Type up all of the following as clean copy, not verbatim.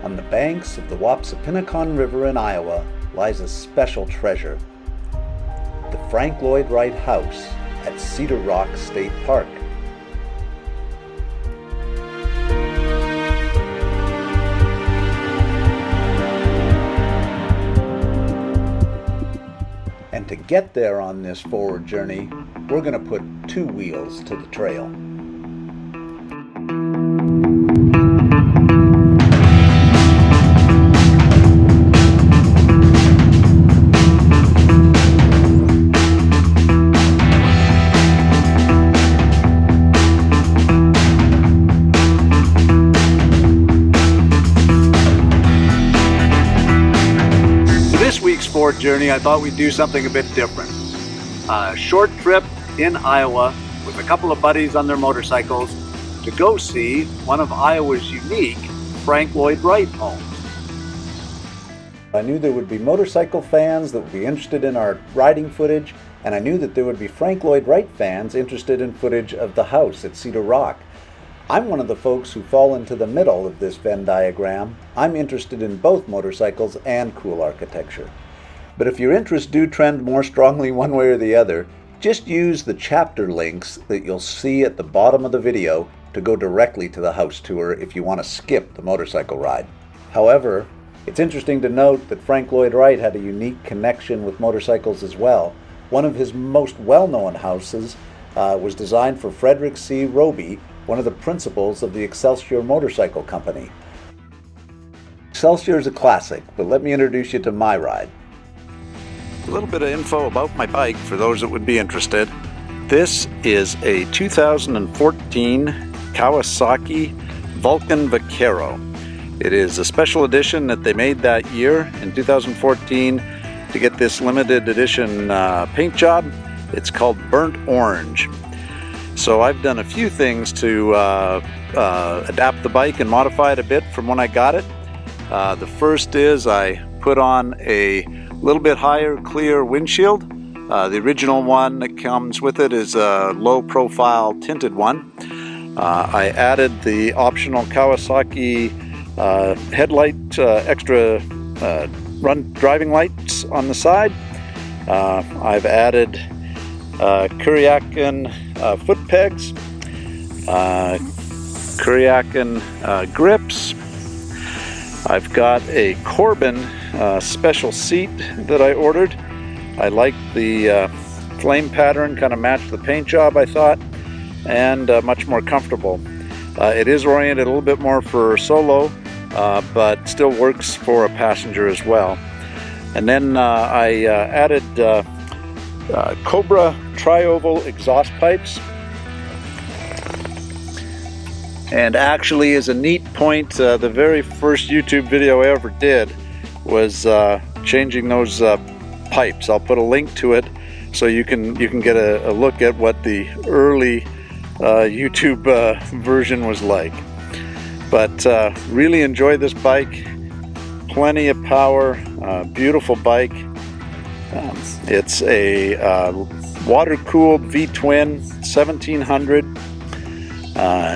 On the banks of the Wapsipinicon River in Iowa lies a special treasure, the Frank Lloyd Wright House at Cedar Rock State Park. And to get there on this forward journey, we're going to put two wheels to the trail. Forward journey, I thought we'd do something a bit different. A short trip in Iowa with a couple of buddies on their motorcycles to go see one of Iowa's unique Frank Lloyd Wright homes. I knew there would be motorcycle fans that would be interested in our riding footage, and I knew that there would be Frank Lloyd Wright fans interested in footage of the house at Cedar Rock. I'm one of the folks who fall into the middle of this Venn diagram. I'm interested in both motorcycles and cool architecture. But if your interests do trend more strongly one way or the other, just use the chapter links that you'll see at the bottom of the video to go directly to the house tour if you want to skip the motorcycle ride. However, it's interesting to note that Frank Lloyd Wright had a unique connection with motorcycles as well. One of his most well-known houses was designed for Frederick C. Roby, one of the principals of the Excelsior Motorcycle Company. Excelsior is a classic, but let me introduce you to my ride. A little bit of info about my bike for those that would be interested. This is a 2014 Kawasaki Vulcan Vaquero. It is a special edition that they made that year in 2014 to get this limited edition paint job. It's called Burnt Orange. So I've done a few things to adapt the bike and modify it a bit from when I got it. The first is I put on a little bit higher clear windshield. The original one that comes with it is a low profile tinted one. I added the optional Kawasaki headlight, extra driving lights on the side. I've added Kuriakin foot pegs, Kuriakin grips. I've got a Corbin special seat that I ordered. I like the flame pattern, kind of matched the paint job, I thought, and much more comfortable. It is oriented a little bit more for solo, but still works for a passenger as well. And then I added Cobra tri-oval exhaust pipes. And actually, as a neat point, the very first YouTube video I ever did was changing those pipes. I'll put a link to it so you can get a look at what the early YouTube version was like. But really enjoy this bike. Plenty of power, beautiful bike. It's a water-cooled V-twin 1700.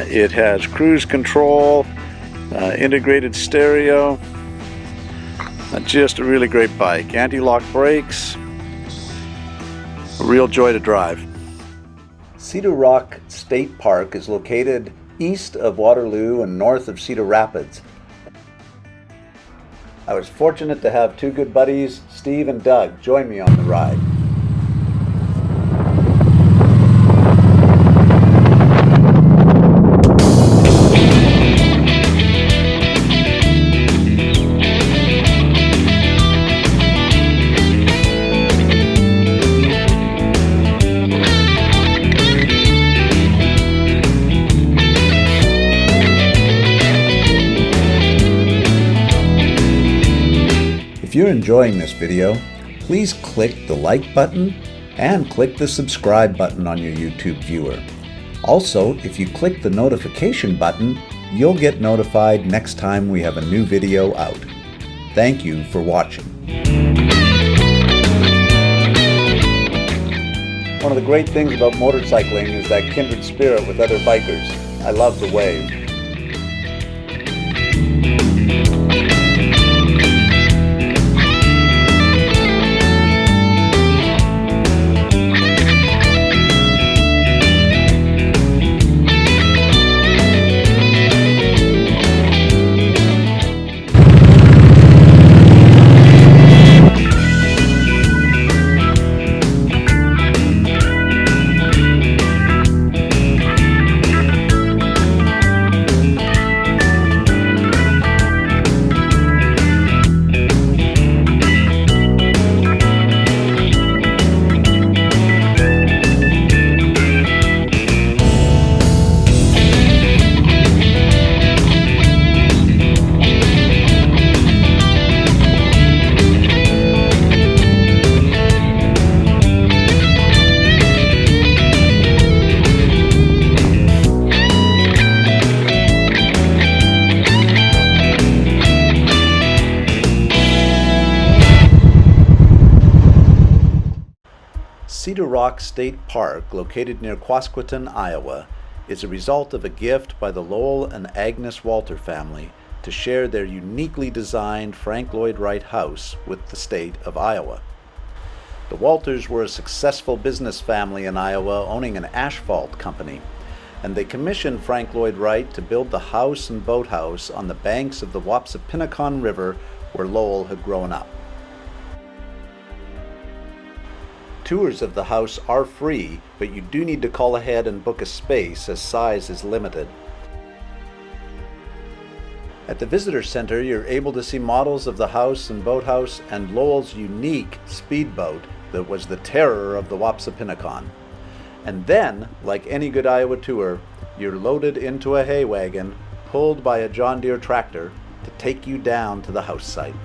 It has cruise control, integrated stereo, just a really great bike. Anti-lock brakes, a real joy to drive. Cedar Rock State Park is located east of Waterloo and north of Cedar Rapids. I was fortunate to have two good buddies, Steve and Doug, join me on the ride. If you're enjoying this video, please click the like button and click the subscribe button on your YouTube viewer. Also, if you click the notification button, you'll get notified next time we have a new video out. Thank you for watching. One of the great things about motorcycling is that kindred spirit with other bikers. I love the wave. Cedar Rock State Park, located near Quasqueton, Iowa, is a result of a gift by the Lowell and Agnes Walter family to share their uniquely designed Frank Lloyd Wright house with the state of Iowa. The Walters were a successful business family in Iowa owning an asphalt company, and they commissioned Frank Lloyd Wright to build the house and boathouse on the banks of the Wapsipinicon River where Lowell had grown up. Tours of the house are free, but you do need to call ahead and book a space as size is limited. At the Visitor Center, you're able to see models of the house and boathouse and Lowell's unique speedboat that was the terror of the Wapsipinicon. And then, like any good Iowa tour, you're loaded into a hay wagon, pulled by a John Deere tractor to take you down to the house site.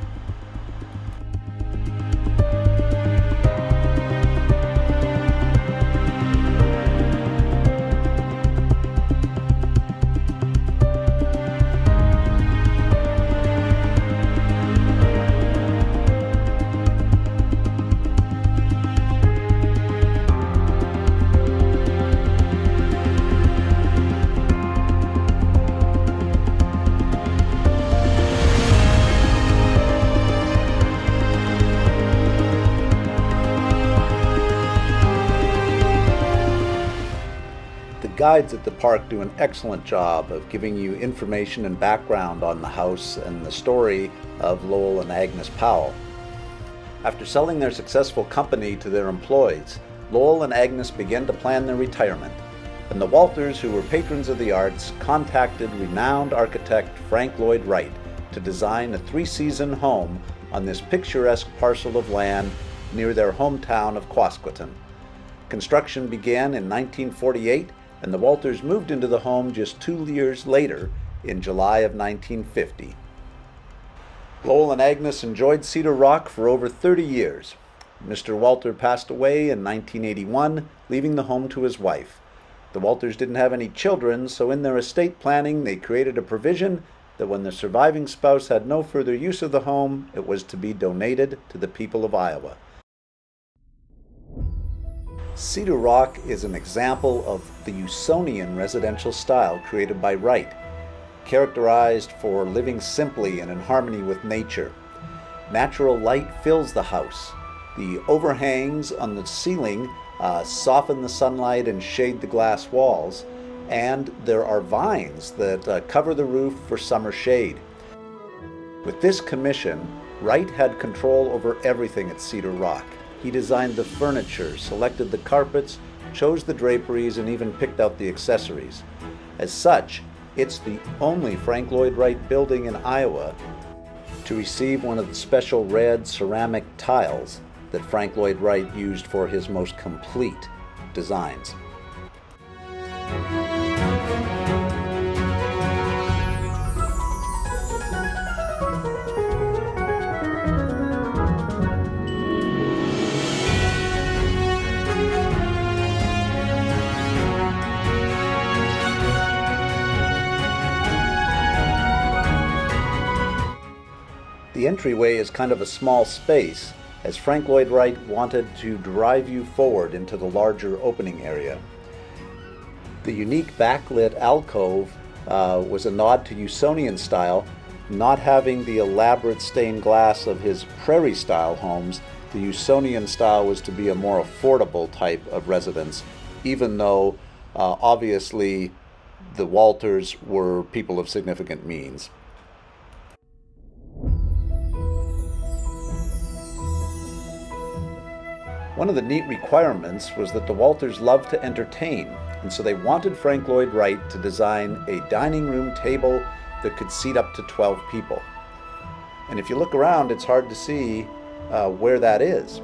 Guides at the park do an excellent job of giving you information and background on the house and the story of Lowell and Agnes Powell. After selling their successful company to their employees, Lowell and Agnes began to plan their retirement, and the Walters, who were patrons of the arts, contacted renowned architect Frank Lloyd Wright to design a 3-season home on this picturesque parcel of land near their hometown of Quasqueton. Construction began in 1948, and the Walters moved into the home just 2 years later, in July of 1950. Lowell and Agnes enjoyed Cedar Rock for over 30 years. Mr. Walter passed away in 1981, leaving the home to his wife. The Walters didn't have any children, so in their estate planning they created a provision that when the surviving spouse had no further use of the home, it was to be donated to the people of Iowa. Cedar Rock is an example of the Usonian residential style created by Wright, characterized for living simply and in harmony with nature. Natural light fills the house. The overhangs on the ceiling soften the sunlight and shade the glass walls, and there are vines that cover the roof for summer shade. With this commission, Wright had control over everything at Cedar Rock. He designed the furniture, selected the carpets, chose the draperies, and even picked out the accessories. As such, it's the only Frank Lloyd Wright building in Iowa to receive one of the special red ceramic tiles that Frank Lloyd Wright used for his most complete designs. The entryway is kind of a small space, as Frank Lloyd Wright wanted to drive you forward into the larger opening area. The unique backlit alcove was a nod to Usonian style, not having the elaborate stained glass of his prairie-style homes. The Usonian style was to be a more affordable type of residence, even though obviously the Walters were people of significant means. One of the neat requirements was that the Walters loved to entertain, and so they wanted Frank Lloyd Wright to design a dining room table that could seat up to 12 people. And if you look around, it's hard to see where that is.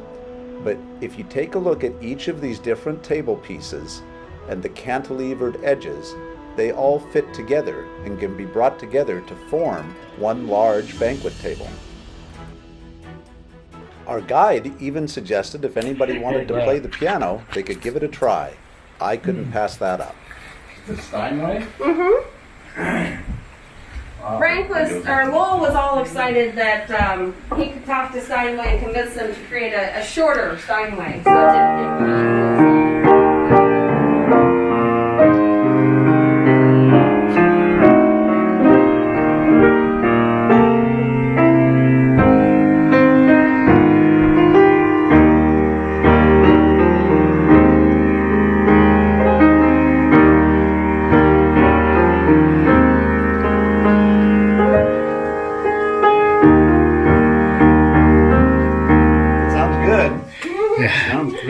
But if you take a look at each of these different table pieces and the cantilevered edges, they all fit together and can be brought together to form one large banquet table. Our guide even suggested if anybody wanted to play the piano, they could give it a try. I couldn't pass that up. Is it Steinway? Mm-hmm. Lowell was all excited that he could talk to Steinway and convince them to create a shorter Steinway. So it didn't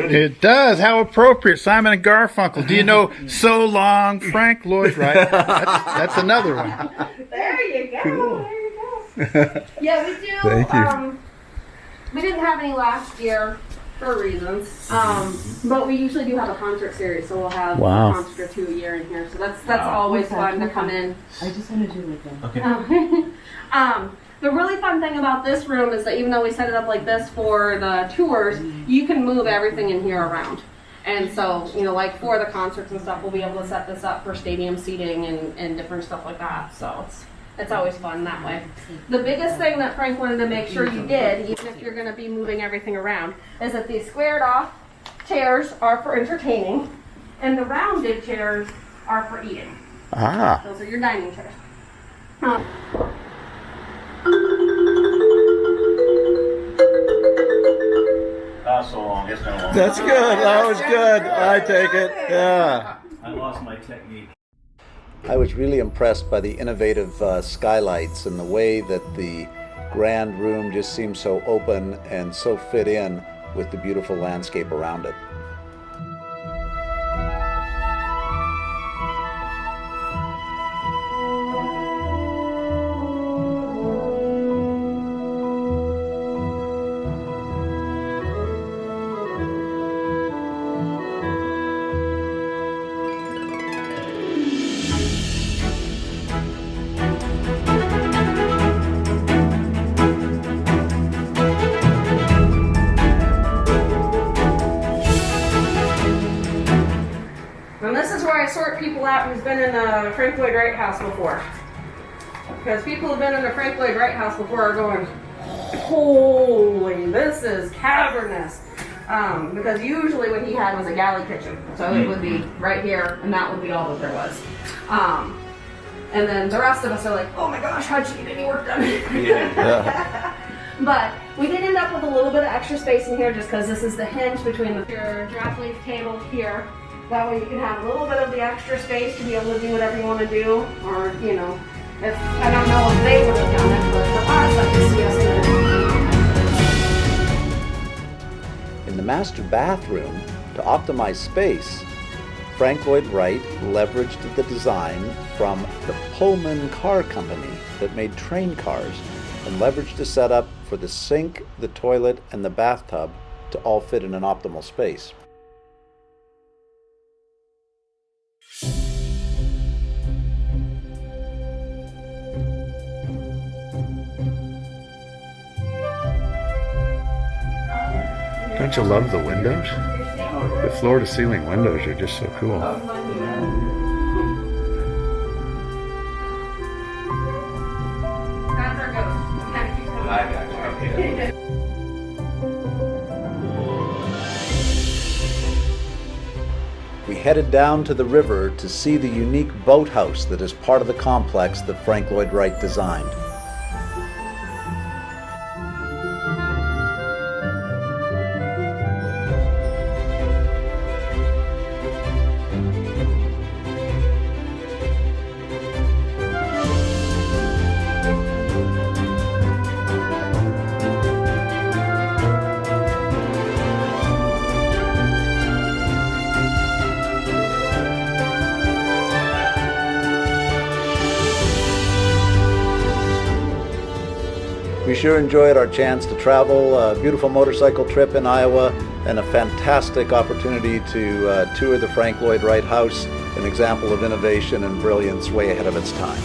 It does. How appropriate. Simon and Garfunkel. Do you know So Long, Frank Lloyd Wright? That's another one. There you go. Cool. There you go. Yeah, we do. Thank you. We didn't have any last year for reasons, but we usually do have a concert series, so we'll have a concert or two a year in here. So that's always fun to come in. I just want to do it again. Okay. The really fun thing about this room is that even though we set it up like this for the tours, you can move everything in here around. And so, you know, like for the concerts and stuff, we'll be able to set this up for stadium seating and different stuff like that. So it's always fun that way. The biggest thing that Frank wanted to make sure you did, even if you're going to be moving everything around, is that these squared off chairs are for entertaining and the rounded chairs are for eating. Ah. Those are your dining chairs. So long. It's been a long That's good. That was good. I take it. Yeah. I lost my technique. I was really impressed by the innovative skylights and the way that the grand room just seemed so open and so fit in with the beautiful landscape around it. I sort people out who's been in a Frank Lloyd Wright house before. Because people who've been in a Frank Lloyd Wright house before are going, holy, this is cavernous. Because usually what he had was a galley kitchen. So it would be right here, and that would be all that there was. And then the rest of us are like, oh my gosh, how'd you get any work done? Yeah. But we did end up with a little bit of extra space in here just because this is the hinge between your giraffe leaf table here. That way you can have a little bit of the extra space to be able to do whatever you want to do. Or, you know, if I don't know if they would have done it, but for us, I can see us in it. In the master bathroom, to optimize space, Frank Lloyd Wright leveraged the design from the Pullman car company that made train cars and leveraged the setup for the sink, the toilet, and the bathtub to all fit in an optimal space. Don't you love the windows? The floor-to-ceiling windows are just so cool. That's our ghost. Kind of keeps coming back. We headed down to the river to see the unique boathouse that is part of the complex that Frank Lloyd Wright designed. We sure enjoyed our chance to travel, a beautiful motorcycle trip in Iowa, and a fantastic opportunity to tour the Frank Lloyd Wright House, an example of innovation and brilliance way ahead of its time.